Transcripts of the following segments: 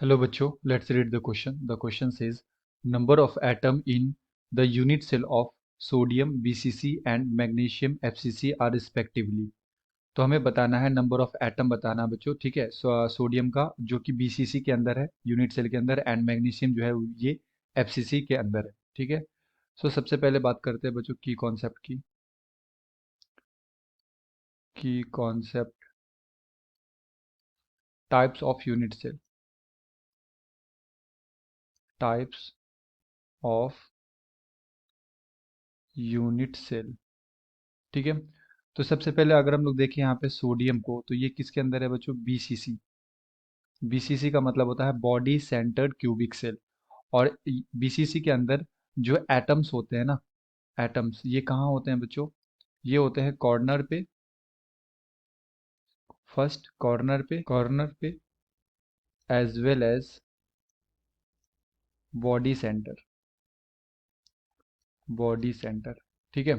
Hello बच्चों, let's read the question. The question says number of atom in the unit cell of sodium BCC and magnesium FCC are respectively. तो हमें बताना है number of atom बताना है बच्चों, ठीक है। सोडियम का जो कि बीसीसी के अंदर है, यूनिट सेल के अंदर, एंड मैग्नीशियम जो है ये एफसीसी के अंदर है, ठीक है। सबसे पहले बात करते हैं बच्चों की कॉन्सेप्ट की concept types of unit cell, types of unit cell, ठीक है। तो सबसे पहले अगर हम लोग देखें यहाँ पे सोडियम को, तो ये किसके अंदर है बच्चों? बीसीसी। बीसीसी का मतलब होता है बॉडी सेंटर्ड क्यूबिक सेल। और बीसीसी के अंदर जो एटम्स होते हैं ना, एटम्स ये कहाँ होते हैं बच्चों? ये होते हैं कॉर्नर पे, फर्स्ट कॉर्नर पे as well as body centre, body centre, ठीक है।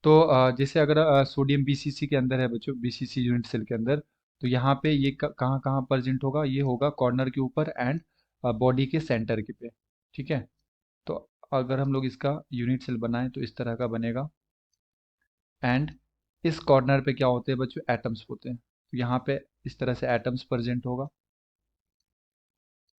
तो जैसे अगर सोडियम बीसीसी के अंदर है बच्चों, बीसीसी यूनिट सेल के अंदर, तो यहाँ पे ये कहाँ कहाँ प्रेजेंट होगा? ये होगा कॉर्नर के ऊपर एंड बॉडी के सेंटर के पे, ठीक है। तो अगर हम लोग इसका यूनिट सेल बनाएं तो इस तरह का बनेगा। एंड इस कॉर्नर पे क्या होते हैं बच्चों? एटम्स होते हैं। तो यहाँ पे इस तरह से एटम्स प्रेजेंट होगा,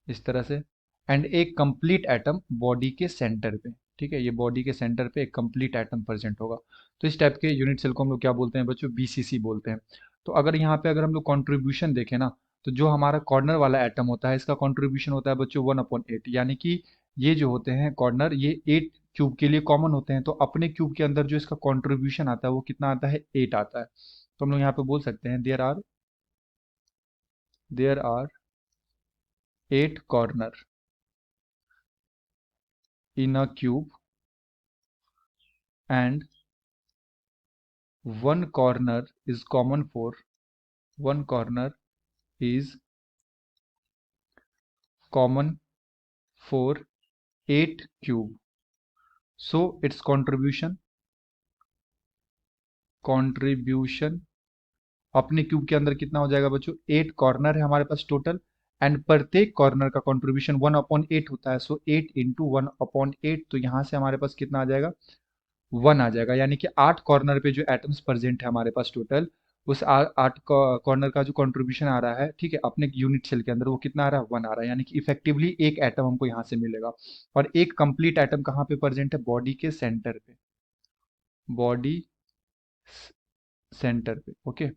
इस तरह से। एंड एक कंप्लीट एटम बॉडी के सेंटर पे, ठीक है। ये बॉडी के सेंटर पे एक कंप्लीट एटम प्रेजेंट होगा। तो इस टाइप के यूनिट सेल को हम लोग क्या बोलते हैं बच्चों? बीसीसी बोलते हैं। तो अगर यहाँ पे अगर हम लोग कंट्रीब्यूशन देखें ना, तो जो हमारा कॉर्नर वाला एटम होता है इसका कंट्रीब्यूशन होता है बच्चों 1/8, यानी कि ये जो होते हैं कॉर्नर, ये 8 क्यूब के लिए कॉमन होते हैं। तो अपने क्यूब के अंदर जो इसका कंट्रीब्यूशन आता है वो कितना आता है? 8 आता है। तो हम लोग यहाँ पे बोल सकते हैं there are 8 corner in a cube and one corner is common for one corner is common for 8 cube. So its contribution अपने क्यूब के अंदर कितना हो जाएगा बच्चों? 8 कॉर्नर है हमारे पास टोटल, एंड प्रत्येक कॉर्नर का कंट्रीब्यूशन 1/8 होता है। 8 इंटू 1/8, तो यहाँ से हमारे पास कितना आ जाएगा? 1 आ जाएगा। यानी कि 8 कॉर्नर पे जो एटम्स प्रेजेंट है हमारे पास टोटल, उस 8 कॉर्नर का जो कंट्रीब्यूशन आ रहा है, ठीक है, अपने यूनिट सेल के अंदर, वो कितना आ रहा है? 1 आ रहा है। यानी कि इफेक्टिवली एक एटम हमको यहाँ से मिलेगा। और एक कंप्लीट एटम कहाँ पे प्रेजेंट है? बॉडी के सेंटर पे, बॉडी सेंटर पे, ओके,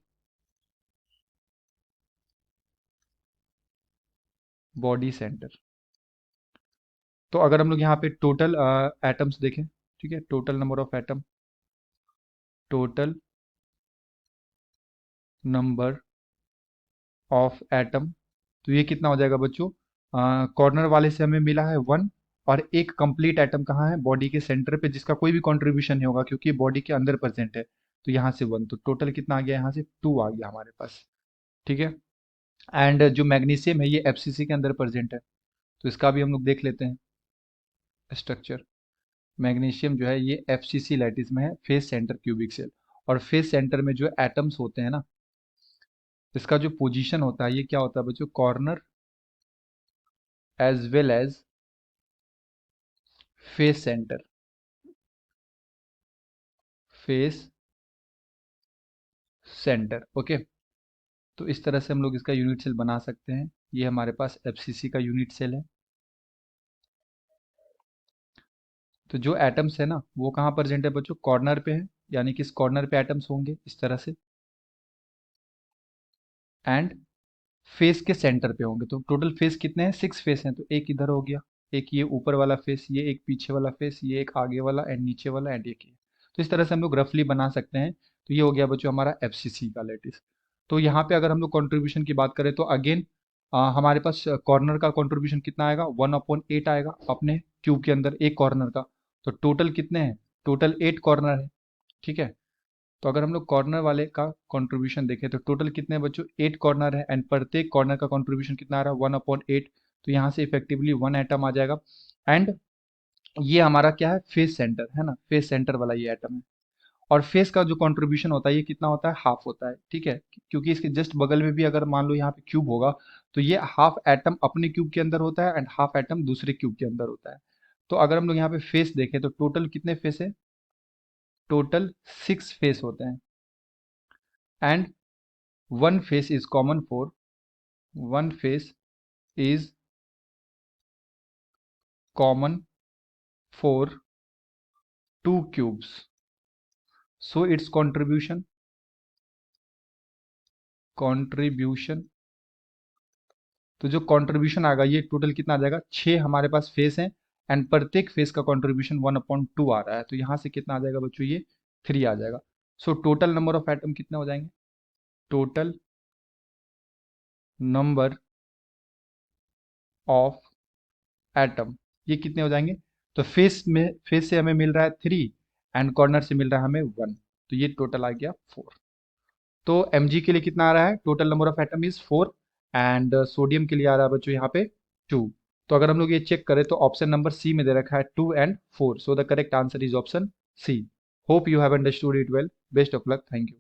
बॉडी सेंटर। तो अगर हम लोग यहाँ पे टोटल एटम्स देखें, ठीक है, total number of atom, total number of atom, तो ये कितना हो जाएगा बच्चों? कॉर्नर वाले से हमें मिला है 1, और एक कंप्लीट एटम कहाँ है? बॉडी के सेंटर पे, जिसका कोई भी कंट्रीब्यूशन नहीं होगा क्योंकि बॉडी के अंदर प्रेजेंट है। तो यहाँ से 1, तो टोटल कितना आ गया? यहाँ से 2 आ गया हमारे पास, ठीक है। एंड जो मैग्नीशियम है ये एफसीसी के अंदर प्रेजेंट है, तो इसका भी हम लोग देख लेते हैं स्ट्रक्चर। मैग्नीशियम जो है ये एफसीसी लैटिस में है, फेस सेंटर क्यूबिक सेल। और फेस सेंटर में जो एटम्स होते हैं ना, इसका जो पोजीशन होता है ये क्या होता है बच्चों? Corner as well as face centre, face centre, okay. तो इस तरह से हम लोग इसका यूनिट सेल बना सकते हैं। ये हमारे पास एफसीसी का यूनिट सेल है। तो जो एटम्स है ना वो कहाँ प्रेजेंट है बच्चों? कॉर्नर पे है, यानी कि इस कॉर्नर पे एटम्स होंगे इस तरह से, एंड फेस के सेंटर पे होंगे। तो टोटल फेस कितने हैं? 6 फेस हैं। तो एक इधर हो गया, एक ये ऊपर वाला फेस, ये एक पीछे वाला फेस, ये एक आगे वाला एंड नीचे वाला, एंड एक ये। तो इस तरह से हम लोग रफली बना सकते हैं। तो ये हो गया बच्चों हमारा एफसीसी का लेटिस। तो यहाँ पे अगर हम लोग कंट्रीब्यूशन की बात करें तो अगेन हमारे पास कॉर्नर का कंट्रीब्यूशन कितना आएगा? 1/8 आएगा अपने क्यूब के अंदर एक कॉर्नर का। तो टोटल कितने हैं? टोटल 8 कॉर्नर है, ठीक है। तो अगर हम लोग कॉर्नर वाले का कंट्रीब्यूशन देखें तो टोटल कितने हैं बच्चों? 8 कॉर्नर है, एंड प्रत्येक कॉर्नर का कंट्रीब्यूशन कितना आ रहा है? 1/8। तो यहाँ से इफेक्टिवली 1 एटम आ जाएगा। एंड ये हमारा क्या है? फेस सेंटर है ना, फेस सेंटर वाला ये एटम है। और फेस का जो कंट्रीब्यूशन होता है ये कितना होता है, हाफ होता है, ठीक है। क्योंकि इसके जस्ट बगल में भी अगर मान लो यहाँ पे क्यूब होगा, तो ये हाफ एटम अपने क्यूब के अंदर होता है एंड हाफ एटम दूसरे क्यूब के अंदर होता है। तो अगर हम लोग यहाँ पे फेस देखें तो टोटल कितने फेस है, टोटल 6 फेस होते हैं। And one face is common for, one face is common for to cubes, so it's contribution, तो जो कंट्रीब्यूशन आएगा ये टोटल कितना आ जाएगा, 6 हमारे पास फेस हैं एंड प्रत्येक फेस का कंट्रीब्यूशन 1/2 आ रहा है, तो यहाँ से कितना आ जाएगा बच्चों, ये 3 आ जाएगा। So total number of atom कितने हो जाएंगे, टोटल नंबर ऑफ एटम ये कितने हो जाएंगे, तो फेस से हमें मिल रहा है 3 एंड कॉर्नर से मिल रहा है हमें 1, तो ये टोटल आ गया 4। तो Mg के लिए कितना आ रहा है, total number of atom is 4 and sodium के लिए आ रहा है बच्चों यहाँ पे 2। तो अगर हम लोग ये चेक करें तो ऑप्शन नंबर सी में दे रखा है 2 and 4, so the correct answer is option C. Hope you have understood it well, best of luck, thank you.